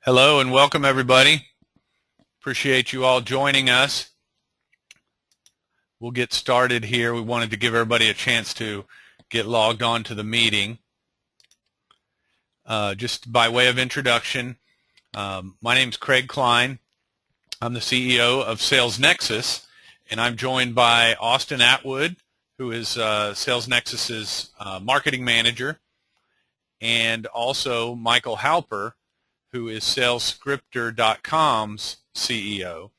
Hello and welcome everybody. Appreciate you all joining us. We'll get started here. We wanted to give everybody a chance to get logged on to the meeting. Just by way of introduction, my name's Craig Klein. I'm the CEO of SalesNexus, and I'm joined by Austin Atwood, who is SalesNexus's marketing manager, and also Michael Halper, who is SalesScripter.com's CEO.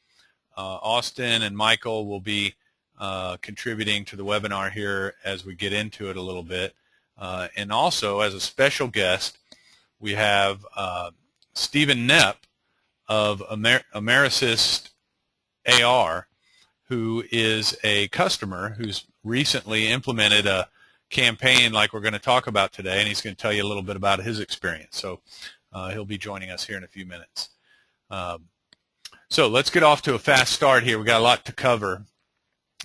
Austin and Michael will be contributing to the webinar here as we get into it a little bit. And also, as a special guest, we have Stephen Knepp of Amerisys AR, who is a customer who's recently implemented a campaign like we're going to talk about today, and he's going to tell you a little bit about his experience. So he'll be joining us here in a few minutes. So let's get off to a fast start here. We've got a lot to cover.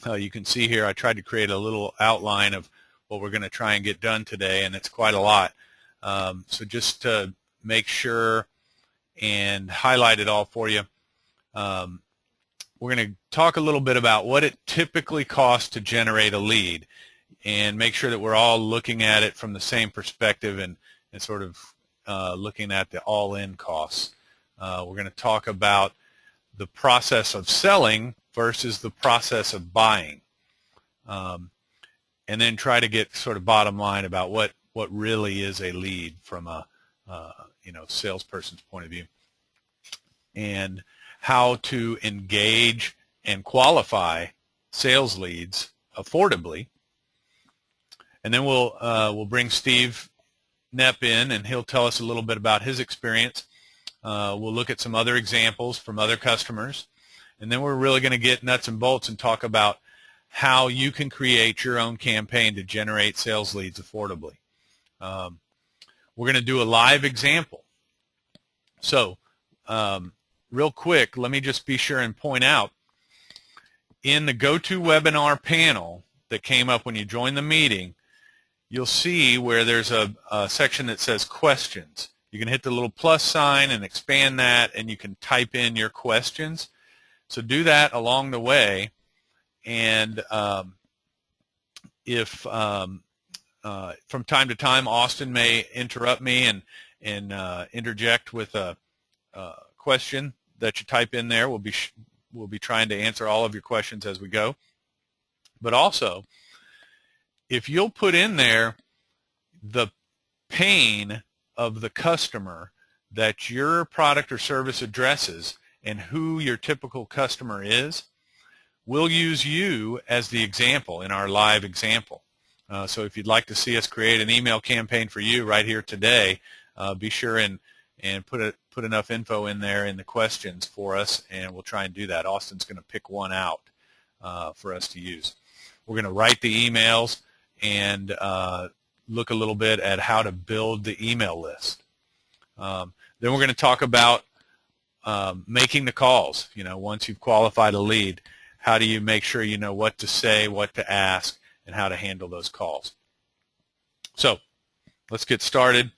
You can see here I tried to create a little outline of what we're going to try and get done today, and it's quite a lot. So just to make sure and highlight it all for you, we're going to talk a little bit about what it typically costs to generate a lead and make sure that we're all looking at it from the same perspective and sort of looking at the all-in costs. We're going to talk about the process of selling versus the process of buying, and then try to get sort of bottom line about what really is a lead from a salesperson's point of view, and how to engage and qualify sales leads affordably. And then we'll bring Steve Knepp in, and he'll tell us a little bit about his experience. We'll look at some other examples from other customers, and then we're really going to get nuts and bolts and talk about how you can create your own campaign to generate sales leads affordably. We're going to do a live example. So real quick, let me just be sure and point out, in the GoToWebinar panel that came up when you joined the meeting, you'll see where there's a section that says questions. You can hit the little plus sign and expand that, and you can type in your questions. So do that along the way, and if from time to time Austin may interrupt me and interject with a question that you type in there, we'll be trying to answer all of your questions as we go. But also, if you'll put in there the pain of the customer that your product or service addresses and who your typical customer is, we'll use you as the example in our live example. So if you'd like to see us create an email campaign for you right here today, be sure and put enough info in there in the questions for us, and we'll try and do that. Austin's going to pick one out for us to use. We're going to write the emails and look a little bit at how to build the email list. Then we're going to talk about making the calls. Once you've qualified a lead, how do you make sure you know what to say, what to ask, and how to handle those calls. So let's get started.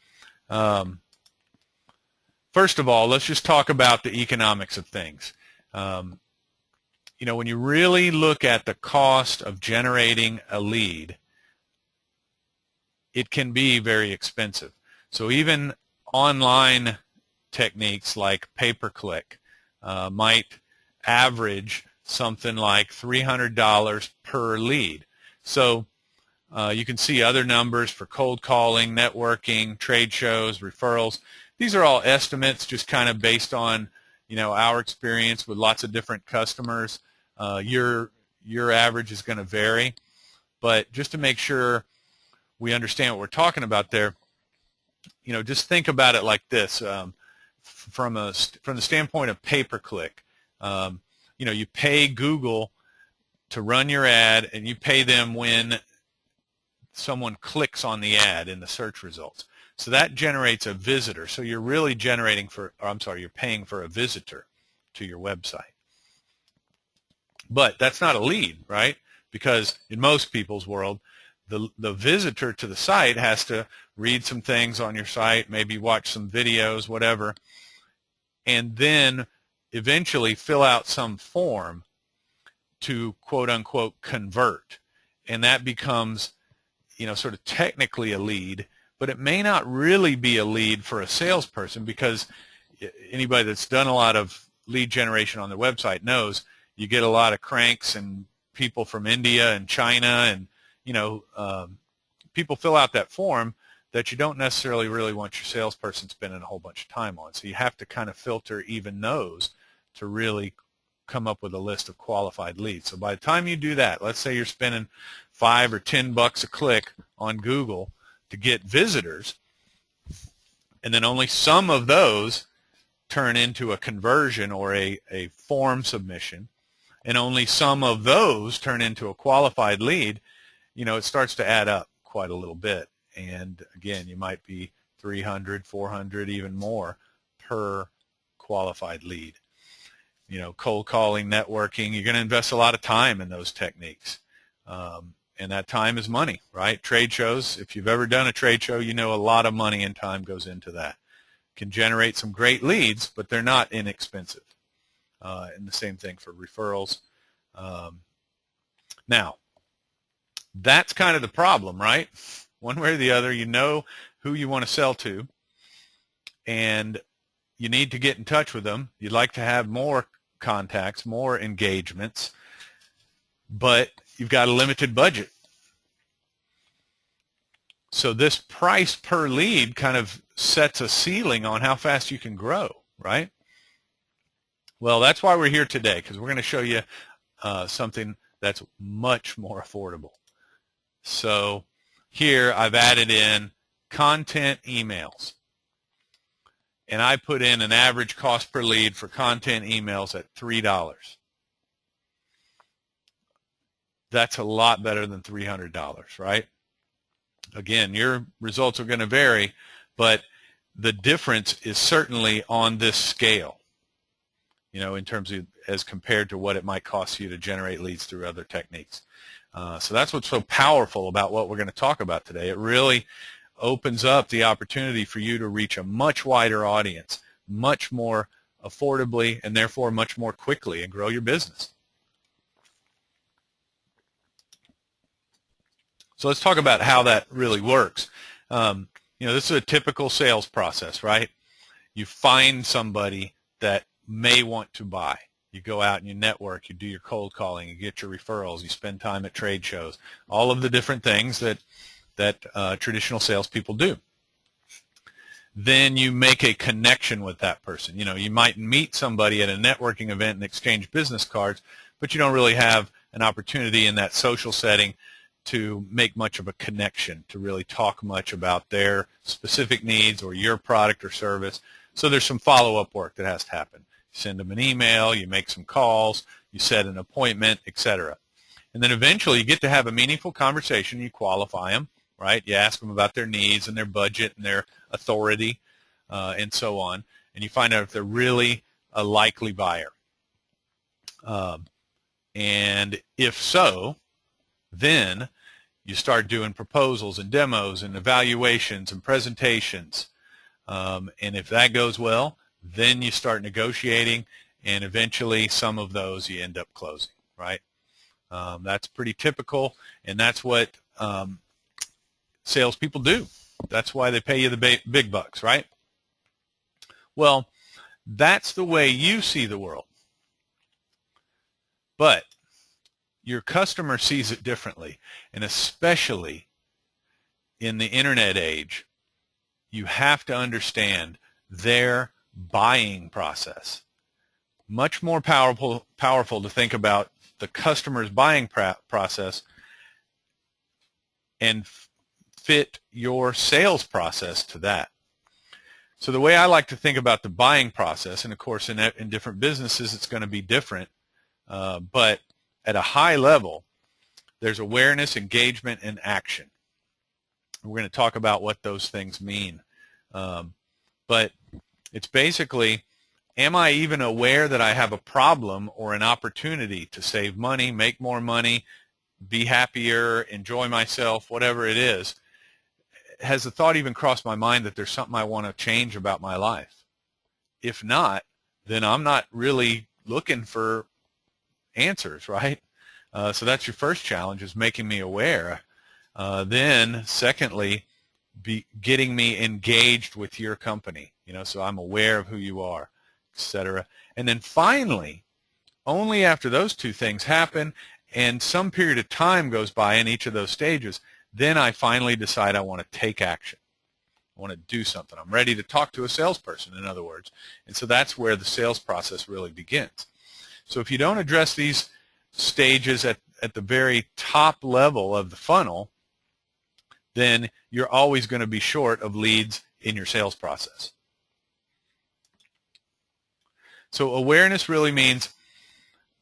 First of all, let's just talk about the economics of things. When you really look at the cost of generating a lead, it can be very expensive. So even online techniques like pay-per-click might average something like $300 per lead. So you can see other numbers for cold calling, networking, trade shows, referrals. These are all estimates, just kind of based on our experience with lots of different customers. Your average is going to vary, but just to make sure we understand what we're talking about there, just think about it like this. From the standpoint of pay-per-click, you pay Google to run your ad, and you pay them when someone clicks on the ad in the search results. So that generates a visitor. So you're really you're paying for a visitor to your website. But that's not a lead, right? Because in most people's world, the visitor to the site has to read some things on your site, maybe watch some videos, whatever, and then eventually fill out some form to quote unquote convert. And that becomes, sort of technically a lead, but it may not really be a lead for a salesperson, because anybody that's done a lot of lead generation on their website knows you get a lot of cranks and people from India and China, and people fill out that form that you don't necessarily really want your salesperson spending a whole bunch of time on. So you have to kind of filter even those to really come up with a list of qualified leads. So by the time you do that, let's say you're spending $5 or $10 a click on Google to get visitors, and then only some of those turn into a conversion or a form submission, and only some of those turn into a qualified lead, it starts to add up quite a little bit. And again, you might be 300, 400, even more per qualified lead. Cold calling, networking, you're going to invest a lot of time in those techniques. And that time is money, right? Trade shows, if you've ever done a trade show, a lot of money and time goes into that. Can generate some great leads, but they're not inexpensive. And the same thing for referrals. Now, that's kind of the problem, right? One way or the other, you know who you want to sell to, and you need to get in touch with them. You'd like to have more contacts, more engagements, but you've got a limited budget. So this price per lead kind of sets a ceiling on how fast you can grow, right? Well, that's why we're here today, because we're going to show you something that's much more affordable. So here I've added in content emails. And I put in an average cost per lead for content emails at $3. That's a lot better than $300, right? Again, your results are going to vary, but the difference is certainly on this scale, in terms of as compared to what it might cost you to generate leads through other techniques. So that's what's so powerful about what we're going to talk about today. It really opens up the opportunity for you to reach a much wider audience, much more affordably, and therefore much more quickly, and grow your business. So let's talk about how that really works. This is a typical sales process, right? You find somebody that may want to buy. You go out and you network, you do your cold calling, you get your referrals, you spend time at trade shows, all of the different things that traditional salespeople do. Then you make a connection with that person. You might meet somebody at a networking event and exchange business cards, but you don't really have an opportunity in that social setting to make much of a connection, to really talk much about their specific needs or your product or service. So there's some follow-up work that has to happen. You send them an email, you make some calls, you set an appointment, etc. And then eventually you get to have a meaningful conversation. You qualify them, right? You ask them about their needs and their budget and their authority and so on. And you find out if they're really a likely buyer. And if so, then you start doing proposals and demos and evaluations and presentations. And if that goes well, then you start negotiating, and eventually some of those you end up closing, right? That's pretty typical, and that's what salespeople do. That's why they pay you the big bucks, right? Well, that's the way you see the world. But your customer sees it differently, and especially in the internet age, you have to understand their buying process. Much more powerful to think about the customer's buying process and fit your sales process to that. So the way I like to think about the buying process, and of course in different businesses it's going to be different, but at a high level, there's awareness, engagement, and action. We're going to talk about what those things mean. But it's basically, am I even aware that I have a problem or an opportunity to save money, make more money, be happier, enjoy myself, whatever it is? Has the thought even crossed my mind that there's something I want to change about my life? If not, then I'm not really looking for answers, right? So that's your first challenge, is making me aware. Then secondly, getting me engaged with your company, so I'm aware of who you are, etc. And then finally, only after those two things happen and some period of time goes by in each of those stages, then I finally decide I want to take action. I want to do something. I'm ready to talk to a salesperson, in other words. And so that's where the sales process really begins. So if you don't address these stages at the very top level of the funnel, then you're always going to be short of leads in your sales process. So awareness really means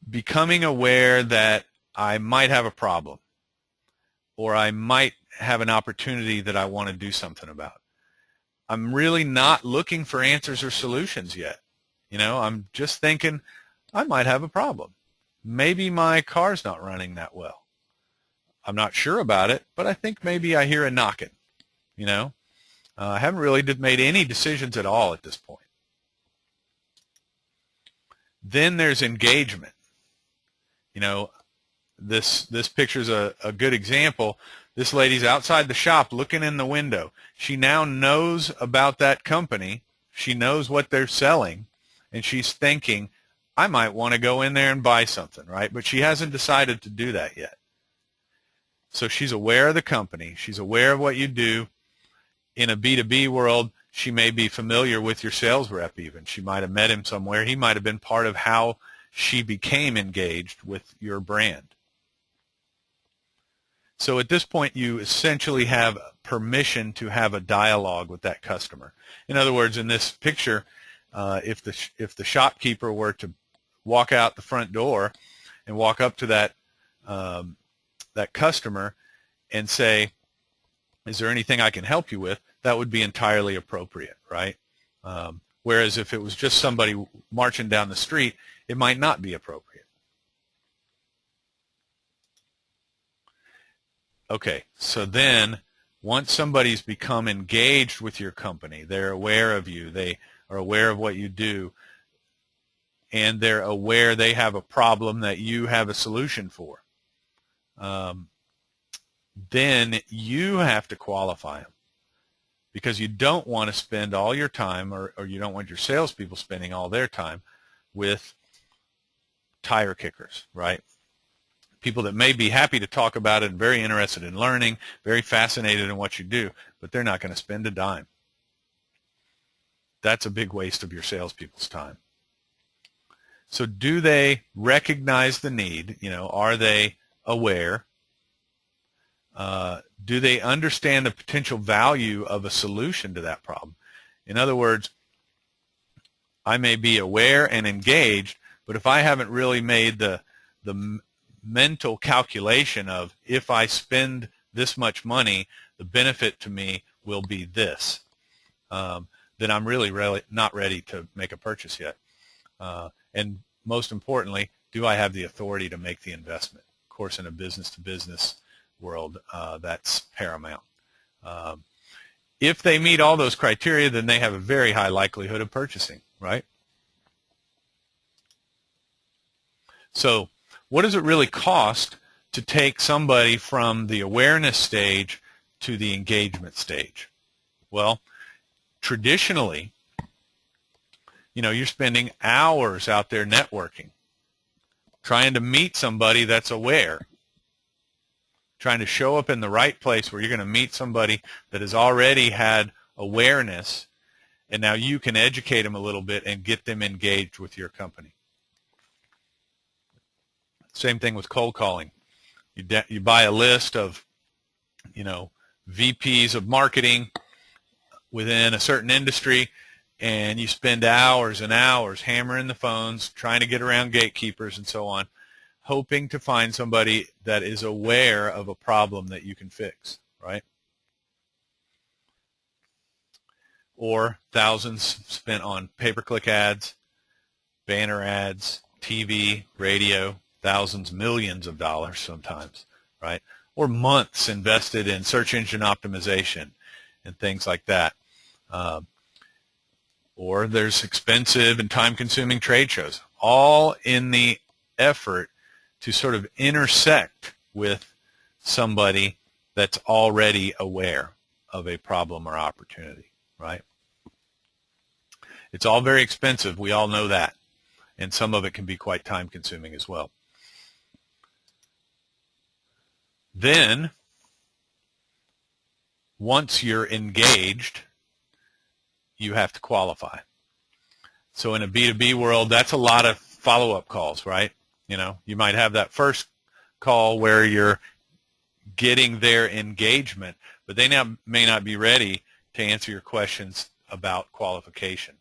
becoming aware that I might have a problem, or I might have an opportunity that I want to do something about. I'm really not looking for answers or solutions yet. I'm just thinking I might have a problem. Maybe my car's not running that well. I'm not sure about it, but I think maybe I hear a knocking. I haven't really made any decisions at all at this point. Then there's engagement. This picture's a good example. This lady's outside the shop looking in the window. She now knows about that company. She knows what they're selling, and she's thinking, I might want to go in there and buy something, right? But she hasn't decided to do that yet. So she's aware of the company. She's aware of what you do. In a B2B world, she may be familiar with your sales rep even. She might have met him somewhere. He might have been part of how she became engaged with your brand. So at this point, you essentially have permission to have a dialogue with that customer. In other words, in this picture, if the shopkeeper were to walk out the front door and walk up to that customer and say, is there anything I can help you with? That would be entirely appropriate, right? Whereas if it was just somebody marching down the street, it might not be appropriate. Okay, so then once somebody's become engaged with your company, they're aware of you, they are aware of what you do, and they're aware they have a problem that you have a solution for, then you have to qualify them, because you don't want to spend all your time, or you don't want your salespeople spending all their time with tire kickers, right? People that may be happy to talk about it and very interested in learning, very fascinated in what you do, but they're not going to spend a dime. That's a big waste of your salespeople's time. So do they recognize the need? Are they aware? Do they understand the potential value of a solution to that problem? In other words, I may be aware and engaged, but if I haven't really made the mental calculation of, if I spend this much money, the benefit to me will be this, then I'm really not ready to make a purchase yet. And most importantly, do I have the authority to make the investment? Of course, in a business-to-business world, that's paramount. If they meet all those criteria, then they have a very high likelihood of purchasing, right? So what does it really cost to take somebody from the awareness stage to the engagement stage? Well, traditionally, you're spending hours out there networking, trying to meet somebody that's aware, trying to show up in the right place where you're going to meet somebody that has already had awareness, and now you can educate them a little bit and get them engaged with your company. Same thing with cold calling. You buy a list of, VPs of marketing within a certain industry, and you spend hours and hours hammering the phones, trying to get around gatekeepers and so on, hoping to find somebody that is aware of a problem that you can fix, right? Or thousands spent on pay-per-click ads, banner ads, TV, radio, thousands, millions of dollars sometimes, right? Or months invested in search engine optimization and things like that. or there's expensive and time-consuming trade shows, all in the effort to sort of intersect with somebody that's already aware of a problem or opportunity, right? It's all very expensive. We all know that. And some of it can be quite time-consuming as well. Then, once you're engaged, you have to qualify. So in a B2B world, that's a lot of follow-up calls, right? You know, you might have that first call where you're getting their engagement, but they may not be ready to answer your questions about qualification.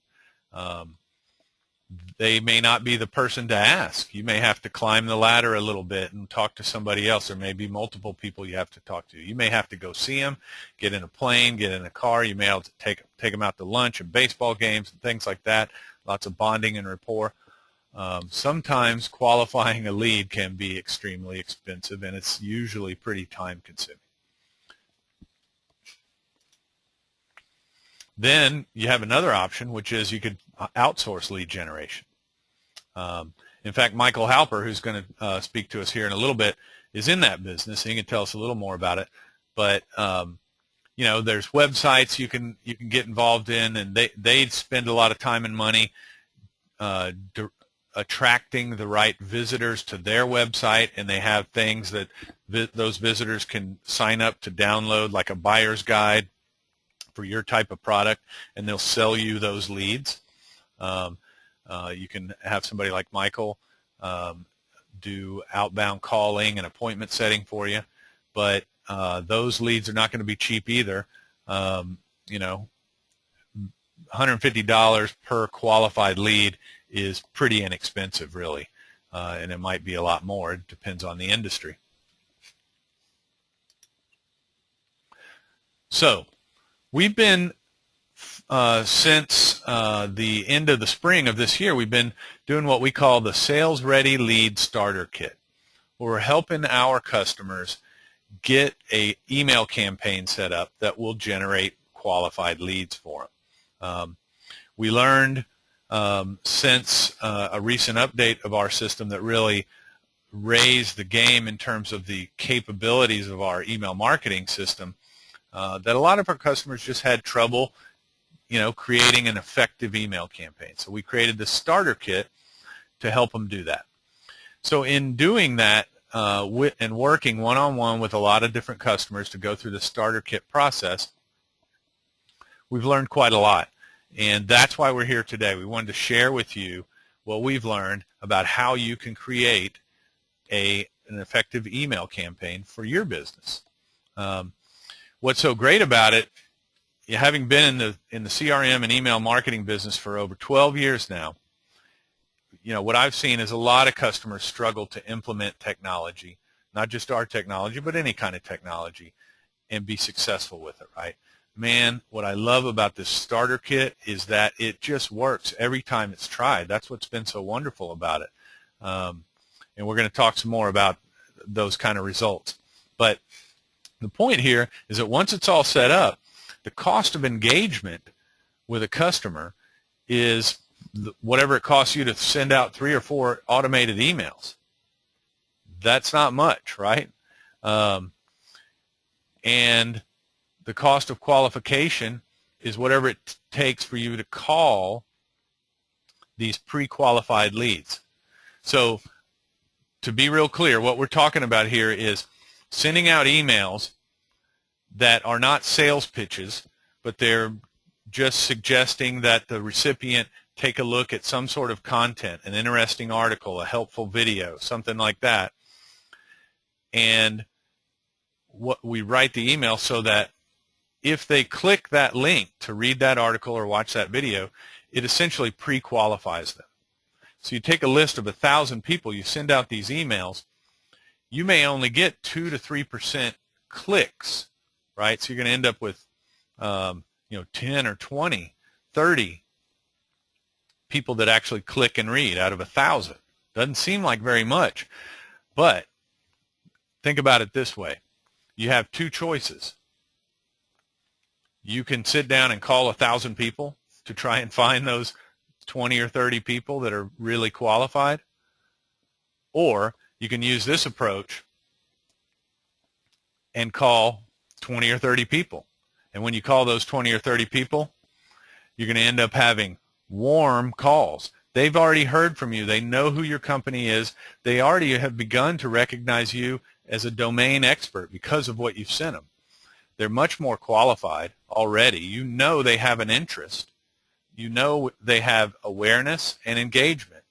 They may not be the person to ask. You may have to climb the ladder a little bit and talk to somebody else. There may be multiple people you have to talk to. You may have to go see them, get in a plane, get in a car. You may have to take them out to lunch and baseball games and things like that. Lots of bonding and rapport. Sometimes qualifying a lead can be extremely expensive, and it's usually pretty time-consuming. Then you have another option, which is you could outsource lead generation. In fact, Michael Halper, who's going to speak to us here in a little bit, is in that business. He can tell us a little more about it. But you know, there's websites you can get involved in, and they spend a lot of time and money attracting the right visitors to their website, and they have things that those visitors can sign up to download, like a buyer's guide for your type of product, and they'll sell you those leads. You can have somebody like Michael do outbound calling and appointment setting for you, but those leads are not going to be cheap either. You know, $150 per qualified lead is pretty inexpensive, really, and it might be a lot more. It depends on the industry. So we've been, since the end of the spring of this year, we've been doing what we call the Sales Ready Lead Starter Kit. We're helping our customers get an email campaign set up that will generate qualified leads for them. We learned since a recent update of our system that really raised the game in terms of the capabilities of our email marketing system, that a lot of our customers just had trouble, you know, creating an effective email campaign. So we created the starter kit to help them do that. So in doing that and working one-on-one with a lot of different customers to go through the starter kit process, we've learned quite a lot. And that's why we're here today. We wanted to share with you what we've learned about how you can create an effective email campaign for your business. What's so great about it, having been in the CRM and email marketing business for over 12 years now, you know, what I've seen is a lot of customers struggle to implement technology, not just our technology, but any kind of technology, and be successful with it, right? Man, what I love about this starter kit is that it just works every time it's tried. That's what's been so wonderful about it. And we're going to talk some more about those kind of results. But the point here is that once it's all set up, the cost of engagement with a customer is whatever it costs you to send out 3 or 4 automated emails. That's not much, right? And the cost of qualification is whatever it takes for you to call these pre-qualified leads. So to be real clear, what we're talking about here is sending out emails that are not sales pitches, but they're just suggesting that the recipient take a look at some sort of content, an interesting article, a helpful video, something like that. And what we write the email so that if they click that link to read that article or watch that video, it essentially pre-qualifies them. So you take a list of 1,000 people, you send out these emails, you may only get 2 to 3% clicks, right? So you're going to end up with 10 or 20, 30 people that actually click and read out of 1,000. Doesn't seem like very much, but think about it this way. You have 2 choices. You can sit down and call 1,000 people, to try and find those 20 or 30 people that are really qualified. Or you can use this approach and call 20 or 30 people. And when you call those 20 or 30 people, you're going to end up having warm calls. They've already heard from you. They know who your company is. They already have begun to recognize you as a domain expert because of what you've sent them. They're much more qualified already. You know they have an interest. You know they have awareness and engagement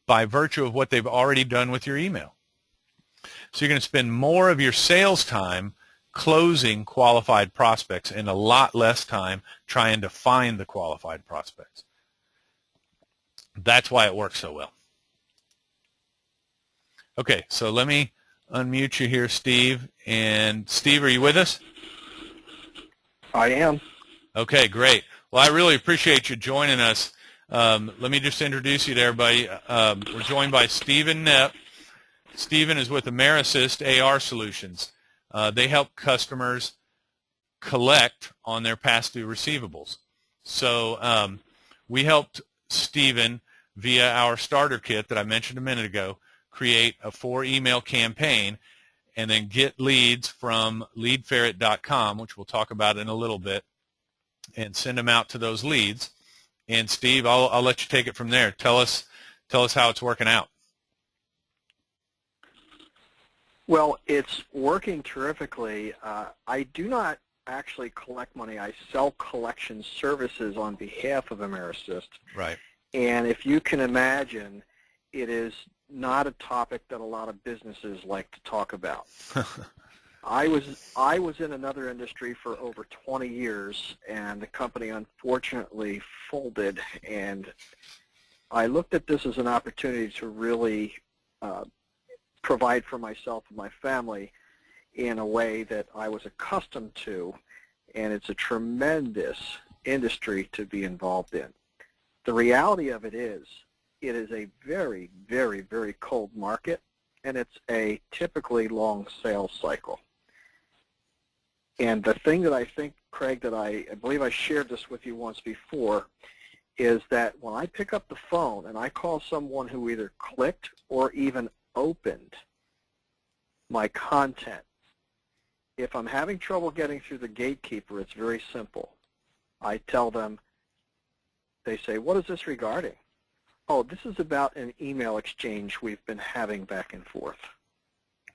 by virtue of what they've already done with your email. So you're going to spend more of your sales time closing qualified prospects and a lot less time trying to find the qualified prospects. That's why it works so well. Okay, so let me unmute you here, Steve. And Steve, are you with us? I am. Okay, great. Well, I really appreciate you joining us. Let me just introduce you to everybody. We're joined by Stephen Knepp. Stephen is with AmeriAssist AR Solutions. They help customers collect on their past due receivables. So we helped Stephen, via our starter kit that I mentioned a minute ago, create a 4-email campaign and then get leads from LeadFerret.com, which we'll talk about in a little bit, and send them out to those leads. And Steve, I'll let you take it from there. Tell us how it's working out. Well, it's working terrifically. I do not actually collect money. I sell collection services on behalf of AmeriAssist. Right. And if you can imagine, it is not a topic that a lot of businesses like to talk about. I was in another industry for over 20 years, and the company unfortunately folded, and I looked at this as an opportunity to really provide for myself and my family in a way that I was accustomed to, and it's a tremendous industry to be involved in. The reality of it is a very, very, very cold market, and it's a typically long sales cycle. And the thing that I think, Craig, that I believe I shared this with you once before, is that when I pick up the phone and I call someone who either clicked or even opened my content, if I'm having trouble getting through the gatekeeper, it's very simple. I tell them, they say, what is this regarding? Oh, this is about an email exchange we've been having back and forth.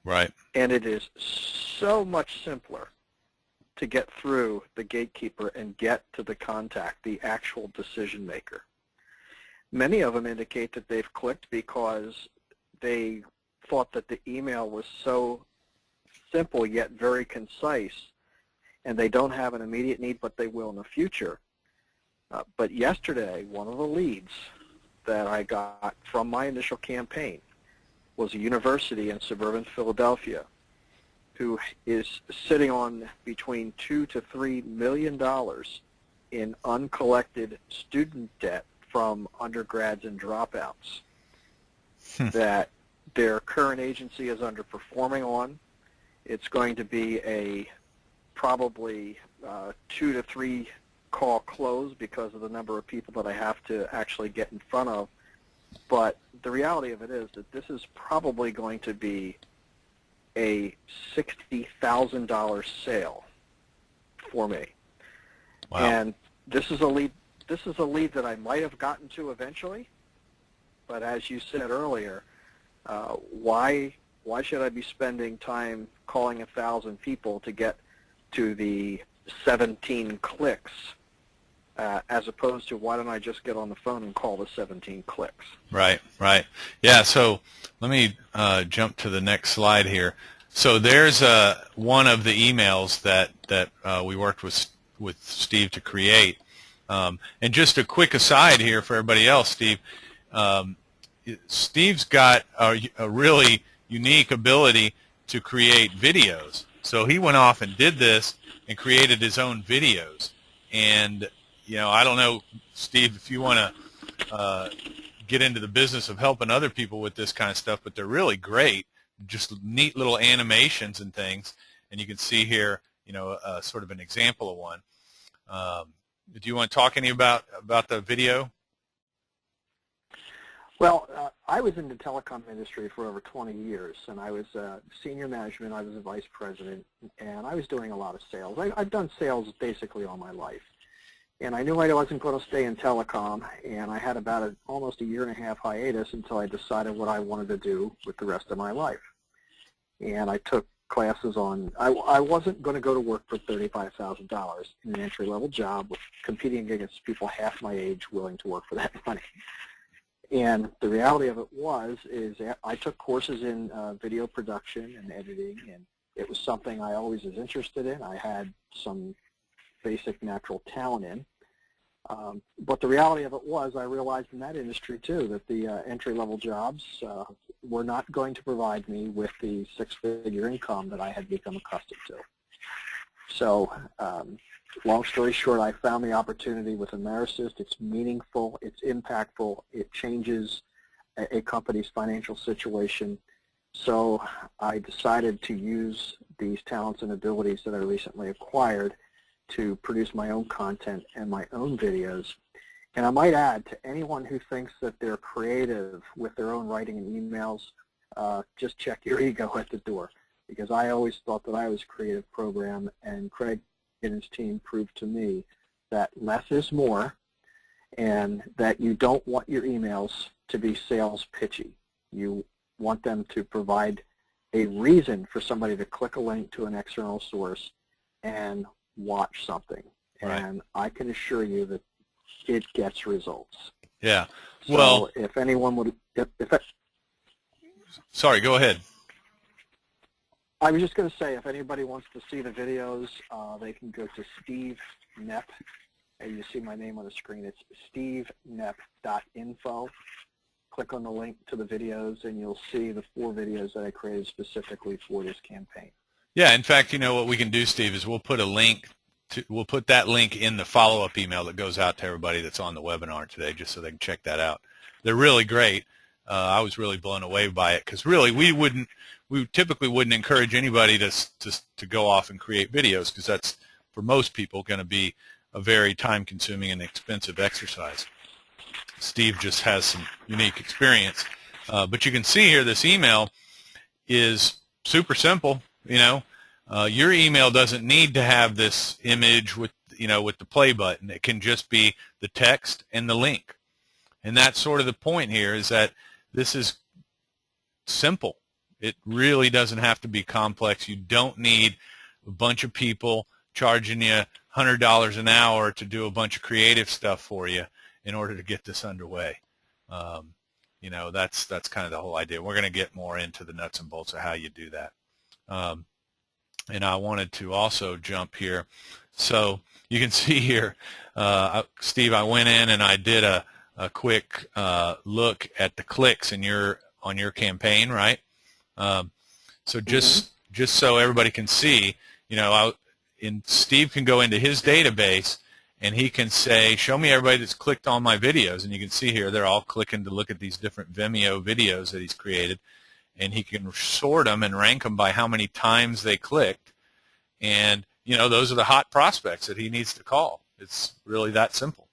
Right. And it is so much simpler to get through the gatekeeper and get to the contact, the actual decision maker. Many of them indicate that they've clicked because they thought that the email was so simple yet very concise, and they don't have an immediate need, but they will in the future. But yesterday, one of the leads that I got from my initial campaign was a university in suburban Philadelphia who is sitting on between $2 to $3 million in uncollected student debt from undergrads and dropouts that their current agency is underperforming on. It's going to be a probably 2 to 3 call close because of the number of people that I have to actually get in front of. But the reality of it is that this is probably going to be a $60,000 sale for me. Wow. And this is a lead that I might have gotten to eventually, but as you said earlier, why should I be spending time calling 1,000 people to get to the 17 clicks as opposed to why don't I just get on the phone and call the 17 clicks? Right, right. Yeah, so let me jump to the next slide here. So there's one of the emails that we worked with Steve to create. And just a quick aside here for everybody else, Steve. Steve's got a really unique ability to create videos. So he went off and did this and created his own videos. And, you know, I don't know, Steve, if you want to get into the business of helping other people with this kind of stuff, but they're really great, just neat little animations and things. And you can see here, you know, sort of an example of one. Do you want to talk any about the video? Well, I was in the telecom industry for over 20 years, and I was senior management. I was a vice president, and I was doing a lot of sales. I've done sales basically all my life, and I knew I wasn't going to stay in telecom, and I had about almost a year-and-a-half hiatus until I decided what I wanted to do with the rest of my life. And I took classes on, I wasn't going to go to work for $35,000 in an entry-level job, competing against people half my age willing to work for that money. And the reality of it is I took courses in video production and editing, and it was something I always was interested in. I had some basic natural talent in. But the reality of it was I realized in that industry, too, that the entry-level jobs were not going to provide me with the six-figure income that I had become accustomed to. So long story short, I found the opportunity with Amerisys. It's meaningful, it's impactful, it changes a company's financial situation. So I decided to use these talents and abilities that I recently acquired to produce my own content and my own videos. And I might add, to anyone who thinks that they're creative with their own writing and emails, just check your ego at the door, because I always thought that I was a creative program, and Craig and his team proved to me that less is more, and that you don't want your emails to be sales pitchy. You want them to provide a reason for somebody to click a link to an external source and watch something. Right. And I can assure you that it gets results. Yeah. So well, if anyone would, sorry, go ahead. I was just going to say, if anybody wants to see the videos, they can go to Steve Knepp. You see my name on the screen. It's steveknepp.info. Click on the link to the videos, and you'll see the 4 videos that I created specifically for this campaign. Yeah, in fact, you know what we can do, Steve, is we'll put that link in the follow-up email that goes out to everybody that's on the webinar today, just so they can check that out. They're really great. I was really blown away by it, because really we typically wouldn't encourage anybody to go off and create videos, because that's, for most people, going to be a very time-consuming and expensive exercise. Steve just has some unique experience. But you can see here this email is super simple. You know, your email doesn't need to have this image with the play button. It can just be the text and the link. And that's sort of the point here, is that this is simple. It really doesn't have to be complex. You don't need a bunch of people charging you $100 an hour to do a bunch of creative stuff for you in order to get this underway. That's kind of the whole idea. We're going to get more into the nuts and bolts of how you do that. And I wanted to also jump here. So you can see here, Steve, I went in and I did a quick look at the clicks on your campaign, right? So just so everybody can see, Steve can go into his database and he can say, show me everybody that's clicked on my videos. And you can see here they're all clicking to look at these different Vimeo videos that he's created. And he can sort them and rank them by how many times they clicked. And, those are the hot prospects that he needs to call. It's really that simple.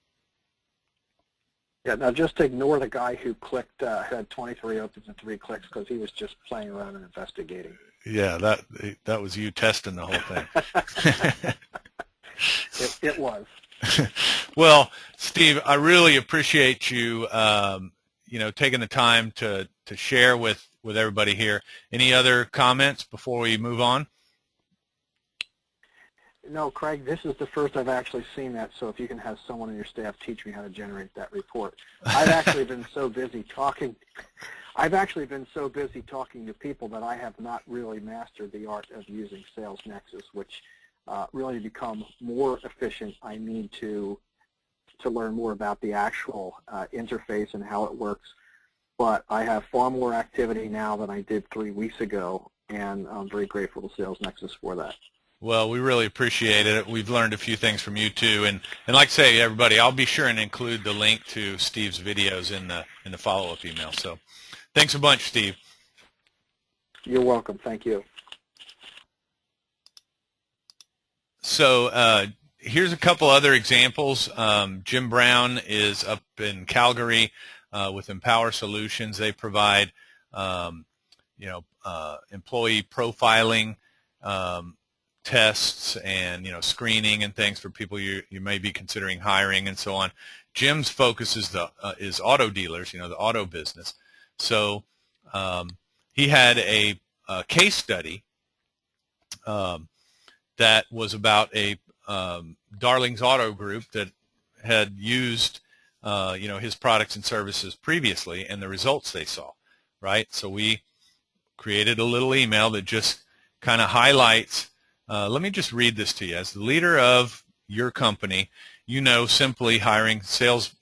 Yeah, now just ignore the guy who clicked, had 23 opens and 3 clicks, because he was just playing around and investigating. Yeah, that was you testing the whole thing. It was. Well, Steve, I really appreciate you, taking the time to share with everybody here. Any other comments before we move on? No, Craig, this is the first I've actually seen that, so if you can have someone on your staff teach me how to generate that report. I've actually been so busy talking to people that I have not really mastered the art of using SalesNexus, which really to become more efficient, I need to learn more about the actual interface and how it works. But I have far more activity now than I did 3 weeks ago, and I'm very grateful to SalesNexus for that. Well, we really appreciate it. We've learned a few things from you too, and like I say, everybody, I'll be sure and include the link to Steve's videos in the follow-up email. So, thanks a bunch, Steve. You're welcome. Thank you. So here's a couple other examples. Jim Brown is up in Calgary with Empower Solutions. They provide employee profiling tests and screening and things for people you may be considering hiring and so on. Jim's focus is auto dealers, the auto business. So he had a case study that was about a Darling's Auto Group that had used his products and services previously and the results they saw, right? So we created a little email that just kind of highlights. Let me just read this to you. As the leader of your company, simply hiring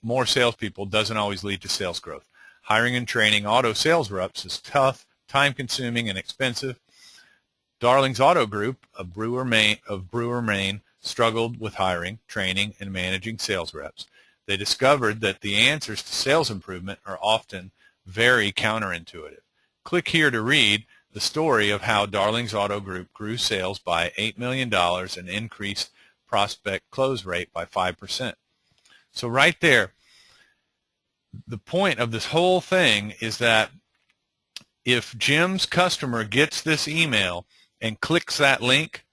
more salespeople doesn't always lead to sales growth. Hiring and training auto sales reps is tough, time-consuming, and expensive. Darling's Auto Group of Brewer, Maine struggled with hiring, training, and managing sales reps. They discovered that the answers to sales improvement are often very counterintuitive. Click here to read the story of how Darling's Auto Group grew sales by $8 million and increased prospect close rate by 5%. So right there, the point of this whole thing is that if Jim's customer gets this email and clicks that link,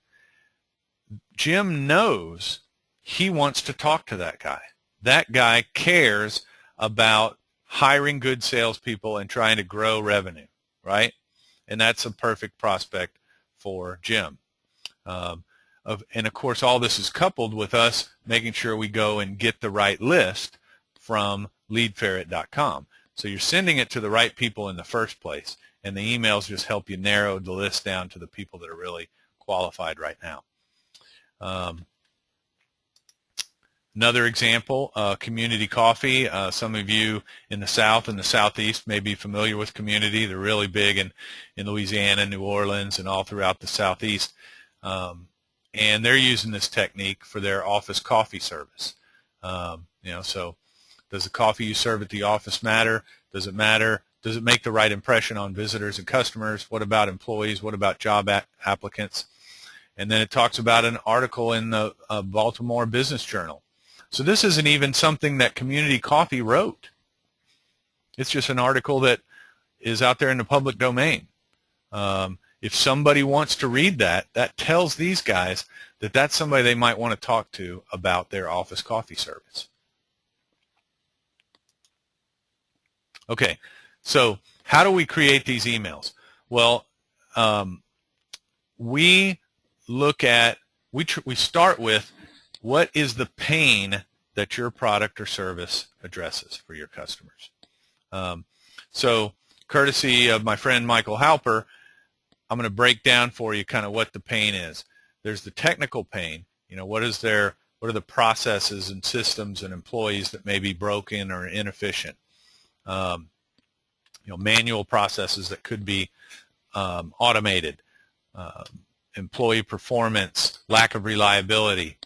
Jim knows he wants to talk to that guy. That guy cares about hiring good salespeople and trying to grow revenue, right? And that's a perfect prospect for Jim. And of course, all this is coupled with us making sure we go and get the right list from LeadFerret.com. So you're sending it to the right people in the first place, and the emails just help you narrow the list down to the people that are really qualified right now. Another example, Community Coffee. Some of you in the South and the Southeast may be familiar with Community. They're really big in Louisiana, New Orleans, and all throughout the Southeast. And they're using this technique for their office coffee service. So does the coffee you serve at the office matter? Does it matter? Does it make the right impression on visitors and customers? What about employees? What about job applicants? And then it talks about an article in the Baltimore Business Journal. So this isn't even something that Community Coffee wrote. It's just an article that is out there in the public domain. If somebody wants to read that, that tells these guys that that's somebody they might want to talk to about their office coffee service. Okay, so how do we create these emails? Well, we start with what is the pain that your product or service addresses for your customers. So courtesy of my friend Michael Halper, I'm going to break down for you kind of what the pain is. There's the technical pain. What are the processes and systems and employees that may be broken or inefficient? Manual processes that could be automated. Employee performance, lack of reliability.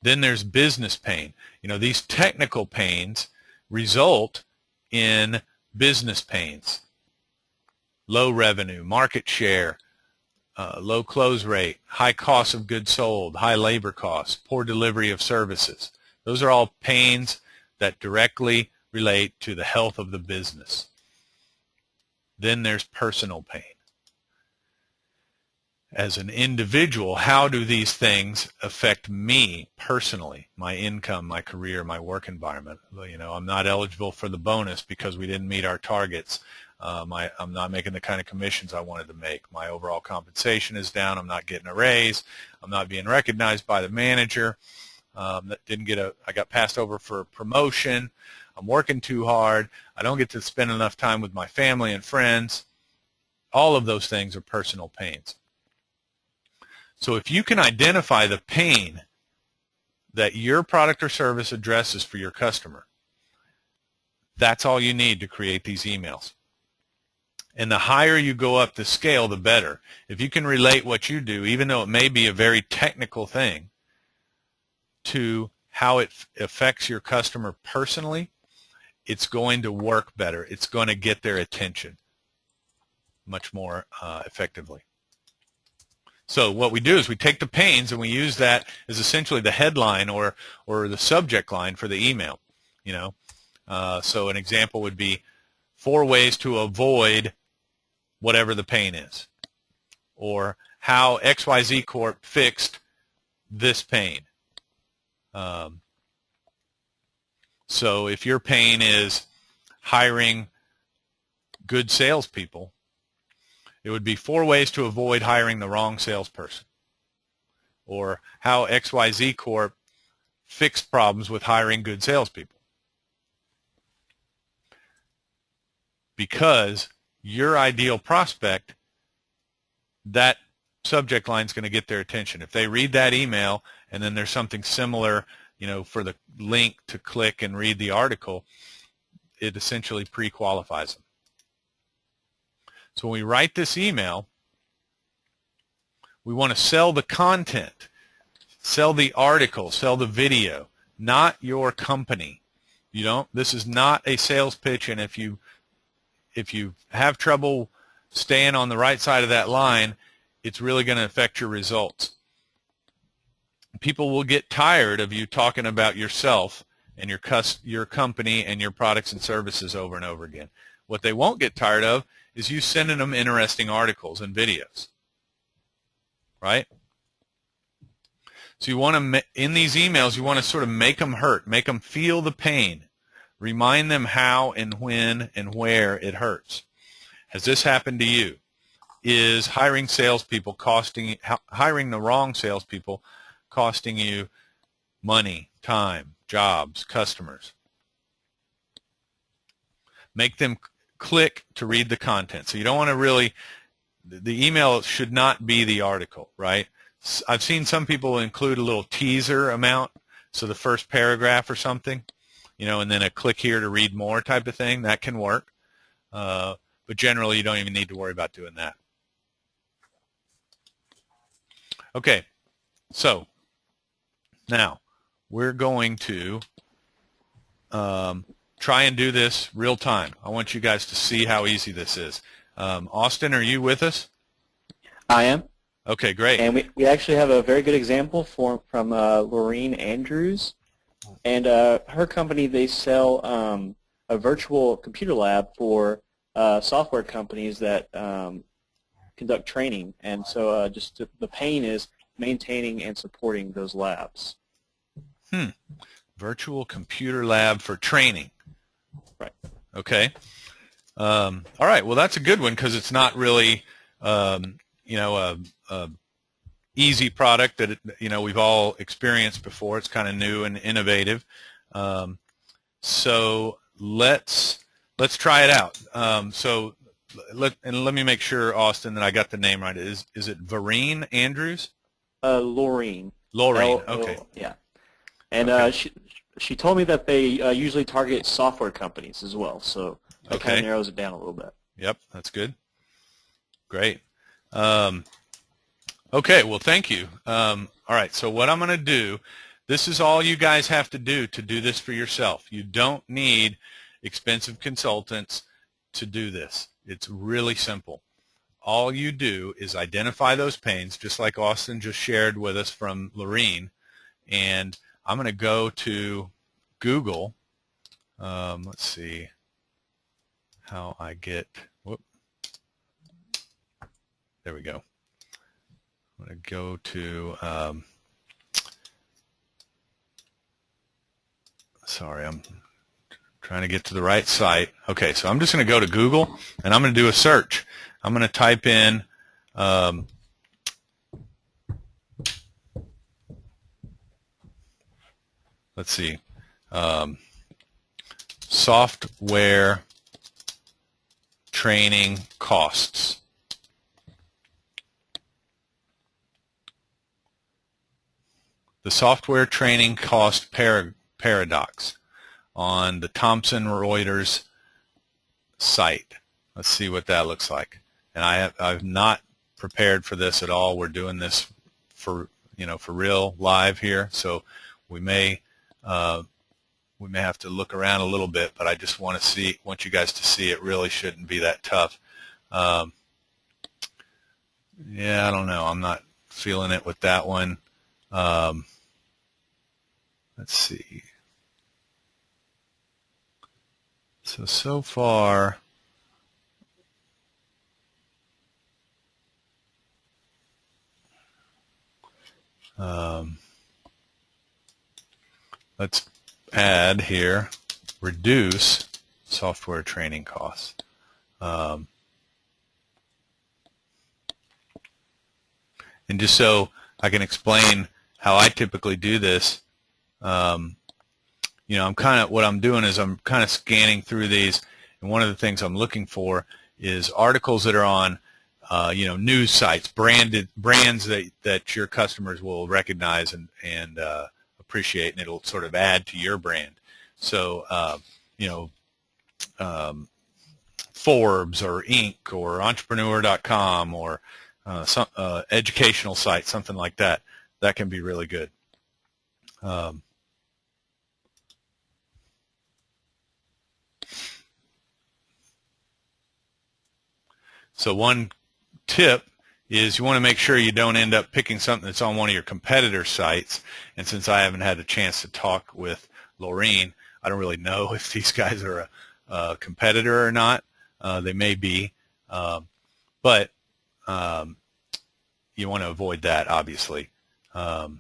Then there's business pain. These technical pains result in business pains. Low revenue, market share, low close rate, high cost of goods sold, high labor costs, poor delivery of services. Those are all pains that directly relate to the health of the business. Then there's personal pain. As an individual, how do these things affect me personally, my income, my career, my work environment? I'm not eligible for the bonus because we didn't meet our targets. I'm not making the kind of commissions I wanted to make. My overall compensation is down. I'm not getting a raise. I'm not being recognized by the manager. I got passed over for a promotion. I'm working too hard. I don't get to spend enough time with my family and friends. All of those things are personal pains. So if you can identify the pain that your product or service addresses for your customer, that's all you need to create these emails. And the higher you go up the scale, the better. If you can relate what you do, even though it may be a very technical thing, to how it affects your customer personally, it's going to work better. It's going to get their attention much more effectively. So what we do is we take the pains and we use that as essentially the headline or the subject line for the email. So an example would be 4 ways to avoid whatever the pain is, or how XYZ Corp fixed this pain. So if your pain is hiring good salespeople, it would be 4 ways to avoid hiring the wrong salesperson, or how XYZ Corp fixed problems with hiring good salespeople. Because your ideal prospect, that subject line is going to get their attention. If they read that email and then there's something similar, for the link to click and read the article, it essentially pre-qualifies them. So when we write this email, we want to sell the content, sell the article, sell the video, not your company. This is not a sales pitch, and if you have trouble staying on the right side of that line, it's really going to affect your results. People will get tired of you talking about yourself and your company and your products and services over and over again. What they won't get tired of is you sending them interesting articles and videos, right? So you want to, in these emails, you want to sort of make them hurt, make them feel the pain, remind them how and when and where it hurts. Has this happened to you? Is hiring the wrong salespeople costing you money, time, jobs, customers? Make them click to read the content. So you don't want to the email should not be the article, right? I've seen some people include a little teaser amount, so the first paragraph or something, and then a click here to read more type of thing. That can work. But generally, you don't even need to worry about doing that. Okay, so now we're going to try and do this real time. I want you guys to see how easy this is. Austin, are you with us? I am. Okay, great. And we actually have a very good example from Laureen Andrews. And her company, they sell a virtual computer lab for software companies that conduct training. And so just the pain is maintaining and supporting those labs. Virtual computer lab for training. Right. Okay. All right. Well, that's a good one because it's not really, a easy product that we've all experienced before. It's kind of new and innovative. So let's try it out. Let me make sure, Austin, that I got the name right. Is it Vereen Andrews? Laureen. Laureen. Okay. Yeah. And she told me that they usually target software companies as well, so that kind of narrows it down a little bit. Yep, that's good. Great. Okay, well, thank you. All right, so what I'm going to do, this is all you guys have to do this for yourself. You don't need expensive consultants to do this. It's really simple. All you do is identify those pains, just like Austin just shared with us from Laureen, and I'm going to go to Google. Let's see how I get, there we go. I'm going to go to, sorry, I'm trying to get to the right site. Okay, so I'm just going to go to Google, and I'm going to do a search. I'm going to type in let's see, software training costs. The software training cost paradox on the Thomson Reuters site. Let's see what that looks like. And I've not prepared for this at all. We're doing this for real live here, so we may have to look around a little bit, but I just want you guys to see it really shouldn't be that tough. Yeah, I don't know. I'm not feeling it with that one. Let's see. So far, let's add here, reduce software training costs. And just so I can explain how I typically do this, you know, what I'm doing is I'm kind of scanning through these, and one of the things I'm looking for is articles that are on, you know, news sites, brands that your customers will recognize and appreciate, and it'll sort of add to your brand. So, you know, Forbes or Inc. or Entrepreneur.com or some educational site, something like that. That can be really good. So one tip is you want to make sure you don't end up picking something that's on one of your competitor sites. And since I haven't had a chance to talk with Laureen, I don't really know if these guys are a competitor or not. They may be, but you want to avoid that, obviously. But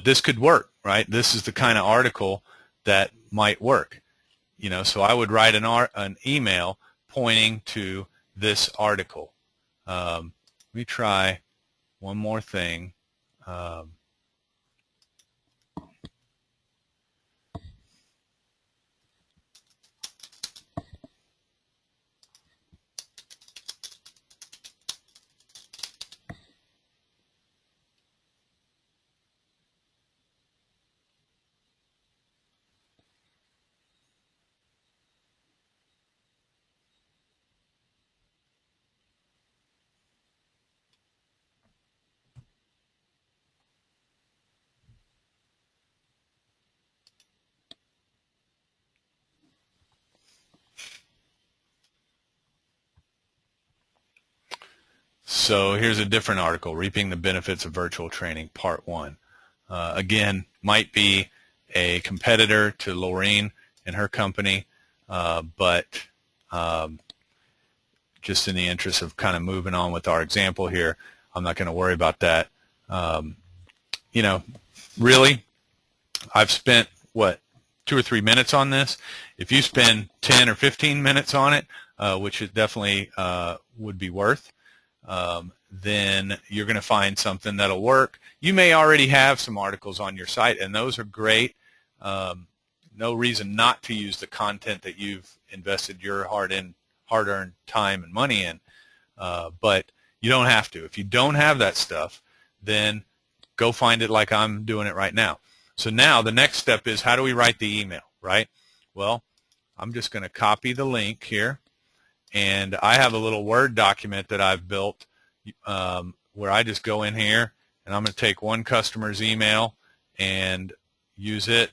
this could work, right? This is the kind of article that might work. You know, so I would write an email pointing to this article. Let me try one more thing. So here's a different article, Reaping the Benefits of Virtual Training, Part 1. Again, might be a competitor to Laureen and her company, but just in the interest of kind of moving on with our example here, I'm not going to worry about that. You know, really, I've spent, 2 or 3 minutes on this. If you spend 10 or 15 minutes on it, which it definitely would be worth, then you're going to find something that'll work. You may already have some articles on your site, and those are great. No reason not to use the content that you've invested your hard-earned time and money in, but you don't have to. If you don't have that stuff, then go find it like I'm doing it right now. So now the next step is, how do we write the email, right? Well, I'm just going to copy the link here. And I have a little Word document that I've built where I just go in here, and I'm going to take one customer's email and use it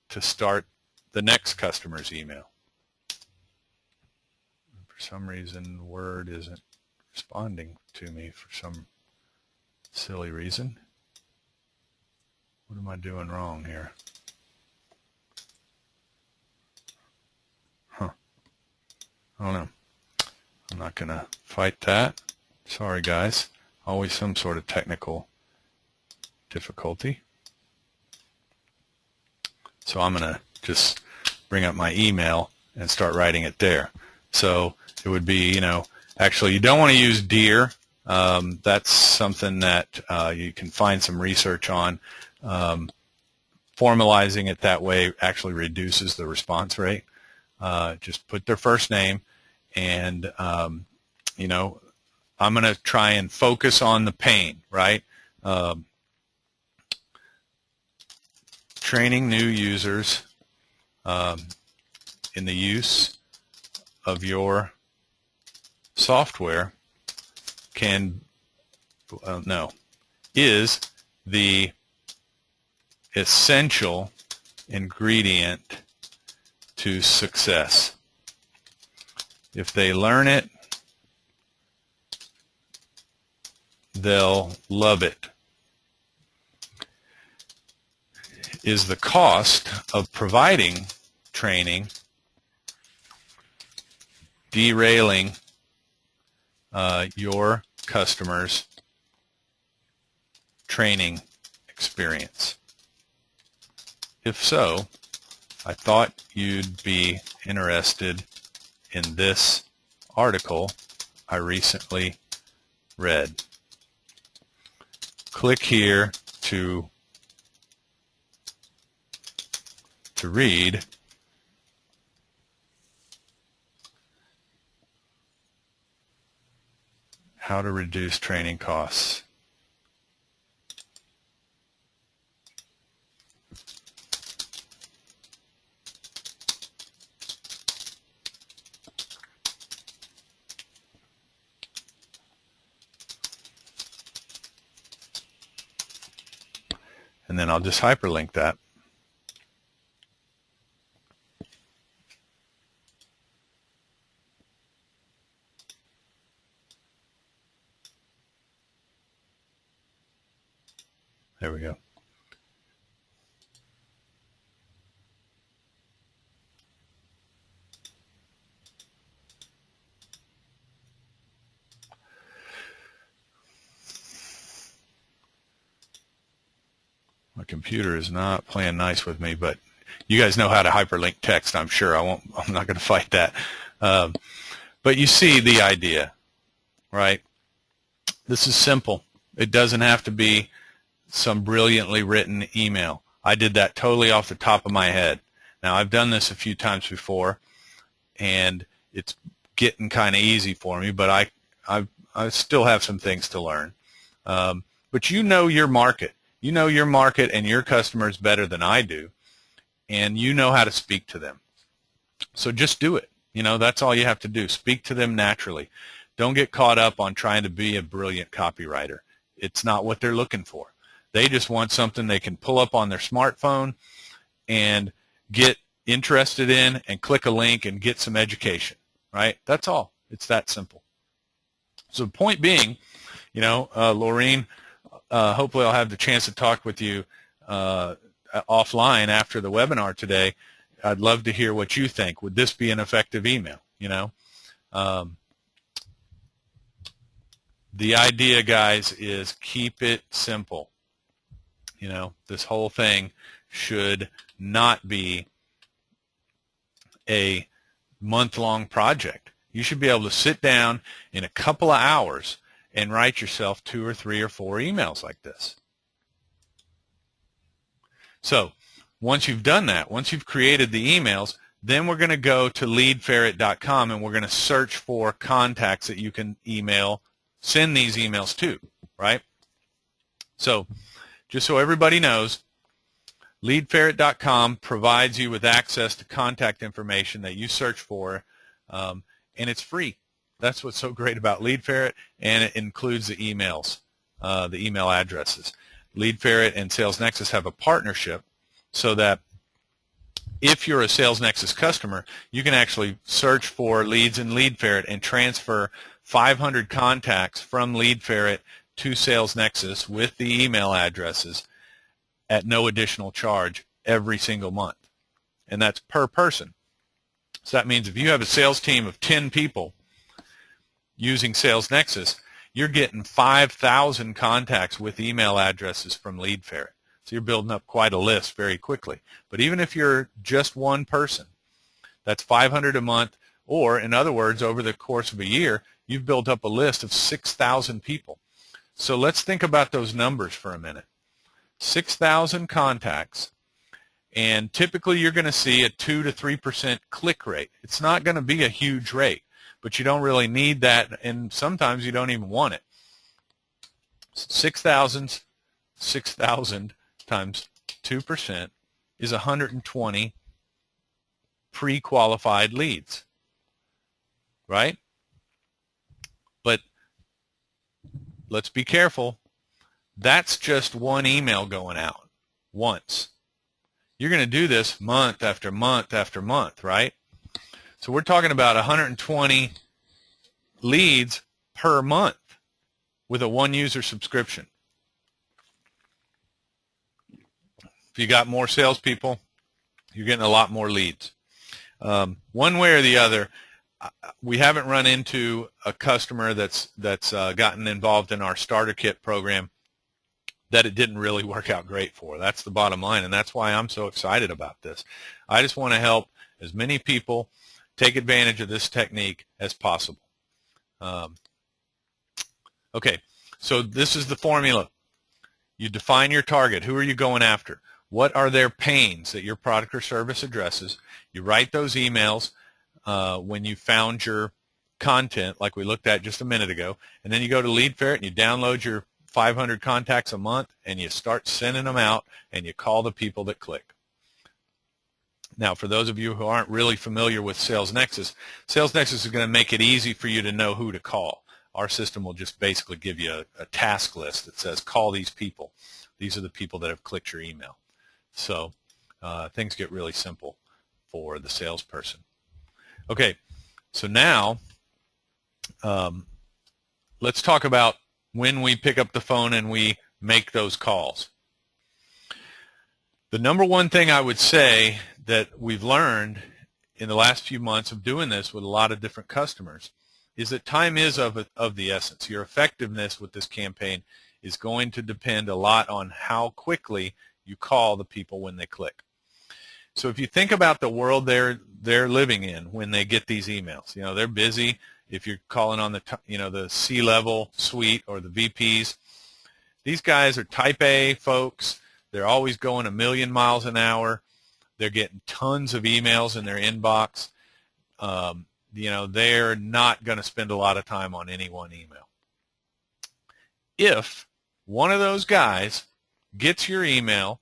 to start the next customer's email. For some reason, Word isn't responding to me for some silly reason. What am I doing wrong here? Huh. I don't know. I'm not going to fight that. Sorry, guys. Always some sort of technical difficulty. So I'm going to just bring up my email and start writing it there. So it would be, you know, actually you don't want to use dear. That's something that you can find some research on. Formalizing it that way actually reduces the response rate. Just put their first name, and you know, I'm going to try and focus on the pain, right? Training new users in the use of your software is the essential ingredient to success. If they learn it, they'll love it, is the cost of providing training derailing your customers' training experience? If so, I thought you'd be interested in this article I recently read. Click here to read how to reduce training costs. And then I'll just hyperlink that. There we go. My computer is not playing nice with me, but you guys know how to hyperlink text, I'm sure. I'm not going to fight that. But you see the idea, right? This is simple. It doesn't have to be some brilliantly written email. I did that totally off the top of my head. Now, I've done this a few times before, and it's getting kind of easy for me, but I still have some things to learn. But you know your market. You know your market and your customers better than I do, and you know how to speak to them. So just do it. You know, that's all you have to do. Speak to them naturally. Don't get caught up on trying to be a brilliant copywriter. It's not what they're looking for. They just want something they can pull up on their smartphone and get interested in and click a link and get some education, right? That's all. It's that simple. So the point being, you know, Laureen, hopefully I'll have the chance to talk with you offline after the webinar today. I'd love to hear what you think. Would this be an effective email? You know, the idea, guys, is keep it simple. You know, this whole thing should not be a month-long project. You should be able to sit down in a couple of hours and write yourself 2 or 3 or 4 emails like this. So once you've done that, once you've created the emails, then we're going to go to LeadFerret.com and we're going to search for contacts that you can send these emails to, right? So just so everybody knows, LeadFerret.com provides you with access to contact information that you search for, and it's free. That's what's so great about LeadFerret, and it includes the emails, the email addresses. LeadFerret and SalesNexus have a partnership so that if you're a SalesNexus customer, you can actually search for leads in LeadFerret and transfer 500 contacts from LeadFerret to SalesNexus with the email addresses at no additional charge every single month. And that's per person. So that means if you have a sales team of 10 people using SalesNexus, you're getting 5,000 contacts with email addresses from LeadFerret. So you're building up quite a list very quickly. But even if you're just one person, that's 500 a month, or in other words, over the course of a year, you've built up a list of 6,000 people. So let's think about those numbers for a minute. 6,000 contacts, and typically you're going to see a 2 to 3% click rate. It's not going to be a huge rate, but you don't really need that, and sometimes you don't even want it. 6,000 times 2% is 120 pre-qualified leads, right? But let's be careful. That's just one email going out once. You're going to do this month after month after month, right? So we're talking about 120 leads per month. with a one-user subscription. If you got more salespeople, you're getting a lot more leads. One way or the other, we haven't run into a customer that's gotten involved in our starter kit program that it didn't really work out great for. That's the bottom line, and that's why I'm so excited about this. I just want to help as many people take advantage of this technique as possible. Okay, so this is the formula. You define your target. Who are you going after? What are their pains that your product or service addresses? You write those emails when you found your content, like we looked at just a minute ago, and then you go to LeadFerret and you download your 500 contacts a month, and you start sending them out, and you call the people that click. Now, for those of you who aren't really familiar with SalesNexus, SalesNexus is going to make it easy for you to know who to call. Our system will just basically give you a task list that says, call these people. These are the people that have clicked your email. So things get really simple for the salesperson. Okay, so now let's talk about when we pick up the phone and we make those calls. The number one thing I would say that we've learned in the last few months of doing this with a lot of different customers is that time is of the essence. Your effectiveness with this campaign is going to depend a lot on how quickly you call the people when they click. So if you think about the world they're living in when they get these emails, they're busy. If you're calling on the C-level suite or the VPs, these guys are type A folks. They're always going a million miles an hour. They're getting tons of emails in their inbox. They're not going to spend a lot of time on any one email. If one of those guys gets your email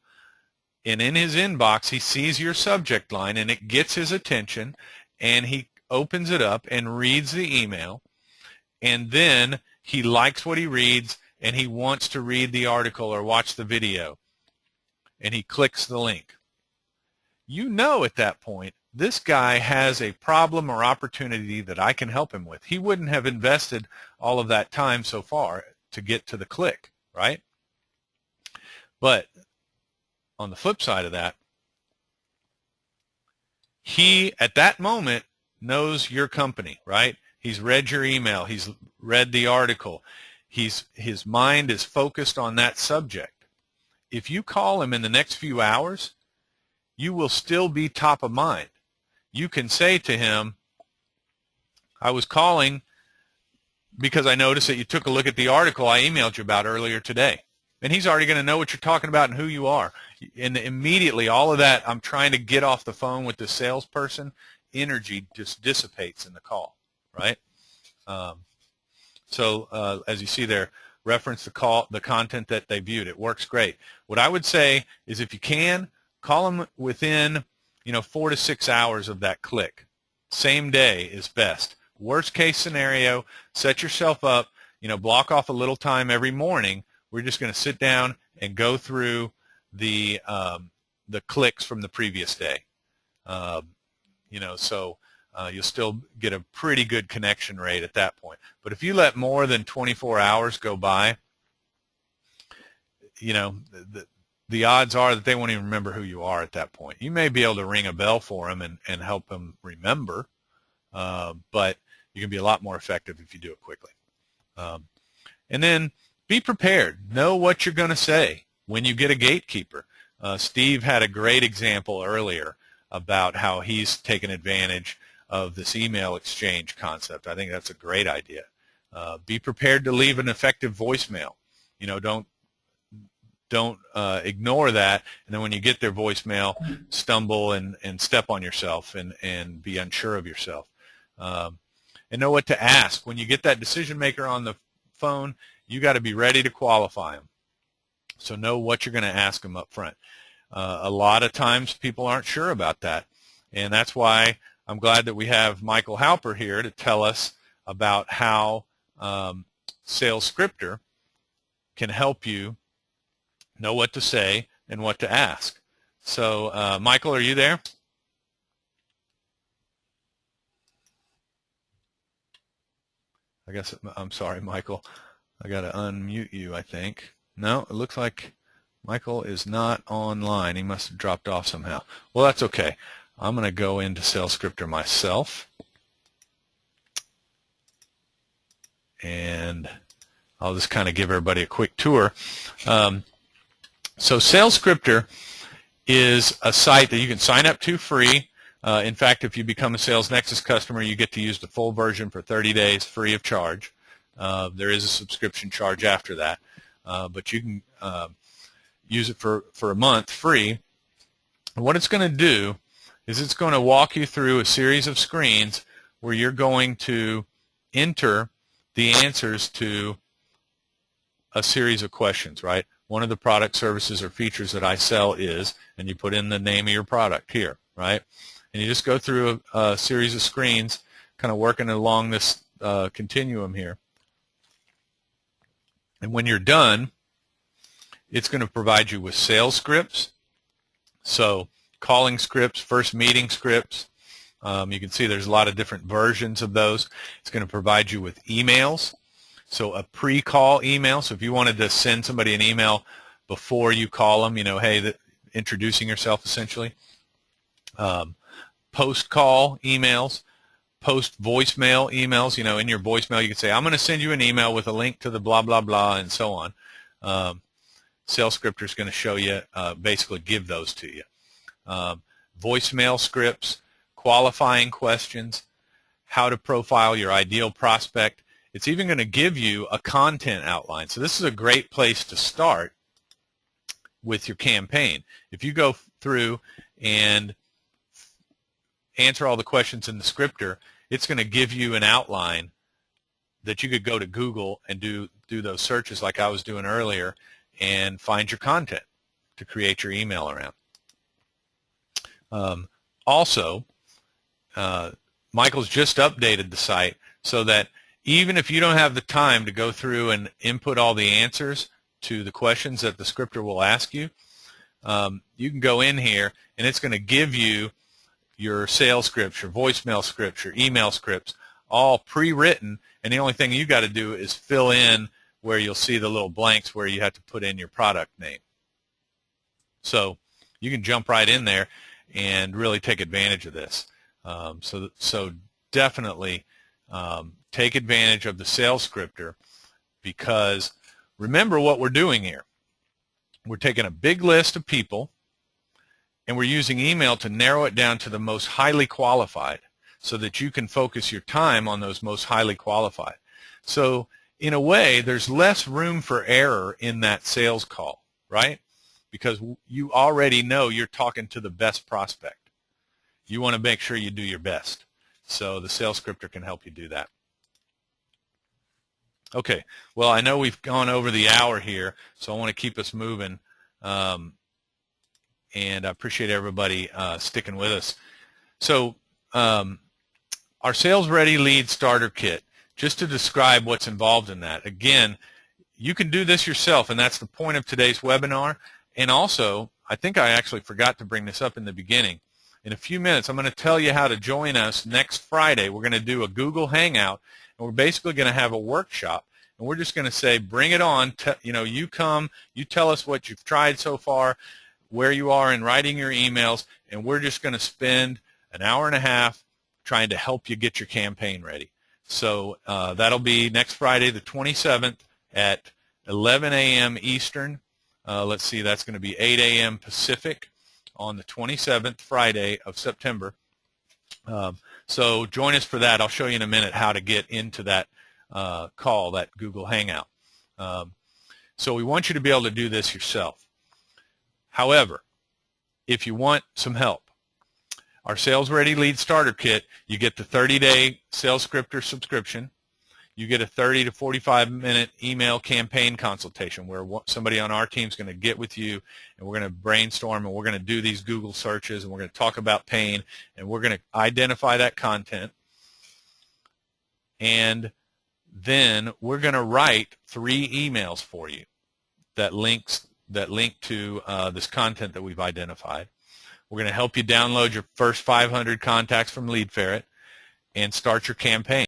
and in his inbox he sees your subject line and it gets his attention and he opens it up and reads the email, and then he likes what he reads and he wants to read the article or watch the video, and he clicks the link, at that point this guy has a problem or opportunity that I can help him with. He wouldn't have invested all of that time so far to get to the click, right? But on the flip side of that, he at that moment knows your company, right? He's read your email. He's read the article. His mind is focused on that subject. If you call him in the next few hours, you will still be top of mind. You can say to him, I was calling because I noticed that you took a look at the article I emailed you about earlier today. And he's already going to know what you're talking about and who you are. And immediately all of that, I'm trying to get off the phone with the salesperson, energy just dissipates in the call, right? So as you see there, reference the content that they viewed. It works great. What I would say is if you can, call them within 4 to 6 hours of that click. Same day is best. Worst case scenario, set yourself up, block off a little time every morning. We're just going to sit down and go through the clicks from the previous day. So you'll still get a pretty good connection rate at that point. But if you let more than 24 hours go by, the odds are that they won't even remember who you are at that point. You may be able to ring a bell for them and help them remember, but you can be a lot more effective if you do it quickly. And then be prepared. Know what you're going to say when you get a gatekeeper. Steve had a great example earlier about how he's taken advantage of this email exchange concept. I think that's a great idea. Be prepared to leave an effective voicemail. Don't ignore that, and then when you get their voicemail, stumble and step on yourself and be unsure of yourself. And know what to ask. When you get that decision maker on the phone, you got to be ready to qualify them. So know what you're going to ask them up front. A lot of times people aren't sure about that, and that's why I'm glad that we have Michael Halper here to tell us about how Sales Scripter can help you know what to say and what to ask. So, Michael, are you there? I guess I'm sorry, Michael. I got to unmute you, I think. No, it looks like Michael is not online. He must have dropped off somehow. Well, that's okay. I'm going to go into SalesScripter myself. And I'll just kind of give everybody a quick tour. So SalesScripter is a site that you can sign up to free. In fact, if you become a SalesNexus customer, you get to use the full version for 30 days free of charge. There is a subscription charge after that, but you can use it for a month free. And what it's going to do is it's going to walk you through a series of screens where you're going to enter the answers to a series of questions, right? One of the product, services, or features that I sell is, and you put in the name of your product here, right? And you just go through a series of screens, kind of working along this continuum here. And when you're done, it's going to provide you with sales scripts, so calling scripts, first meeting scripts. You can see there's a lot of different versions of those. It's going to provide you with emails, so a pre-call email. So if you wanted to send somebody an email before you call them, you know, hey, introducing yourself essentially. Post-call emails, post-voicemail emails. You know, in your voicemail you can say, I'm going to send you an email with a link to the blah, blah, blah, and so on. SalesScripter is going to show you, basically give those to you. Voicemail scripts, qualifying questions, how to profile your ideal prospect. It's even going to give you a content outline. So this is a great place to start with your campaign. If you go through and answer all the questions in the scripter, it's going to give you an outline that you could go to Google and do those searches like I was doing earlier and find your content to create your email around. Also, Michael's just updated the site so that even if you don't have the time to go through and input all the answers to the questions that the scripter will ask you, you can go in here and it's going to give you your sales scripts, your voicemail scripts, your email scripts, all pre-written, and the only thing you got to do is fill in where you'll see the little blanks where you have to put in your product name. So you can jump right in there and really take advantage of this. So definitely take advantage of the sales scripter, because remember what we're doing here. We're taking a big list of people and we're using email to narrow it down to the most highly qualified so that you can focus your time on those most highly qualified. So in a way, there's less room for error in that sales call, right? Because you already know you're talking to the best prospect. You want to make sure you do your best. So the sales scripter can help you do that. Okay, well, I know we've gone over the hour here, so I want to keep us moving. And I appreciate everybody sticking with us. So our Sales Ready Lead Starter Kit, just to describe what's involved in that. Again, you can do this yourself, and that's the point of today's webinar. And also, I think I actually forgot to bring this up in the beginning. In a few minutes, I'm going to tell you how to join us next Friday. We're going to do a Google Hangout, and we're basically going to have a workshop. And we're just going to say, bring it on. You come, you tell us what you've tried so far, where you are in writing your emails, and we're just going to spend an hour and a half trying to help you get your campaign ready. So that'll be next Friday, the 27th at 11 a.m. Eastern. Let's see, that's going to be 8 a.m. Pacific on the 27th, Friday of September. So join us for that. I'll show you in a minute how to get into that call, that Google Hangout. So we want you to be able to do this yourself. However, if you want some help, our Sales Ready Lead Starter Kit, you get the 30-day Sales Scripter subscription. You get a 30 to 45-minute email campaign consultation where somebody on our team is going to get with you, and we're going to brainstorm, and we're going to do these Google searches, and we're going to talk about pain, and we're going to identify that content. And then we're going to write 3 emails for you that link to this content that we've identified. We're going to help you download your first 500 contacts from LeadFerret and start your campaign.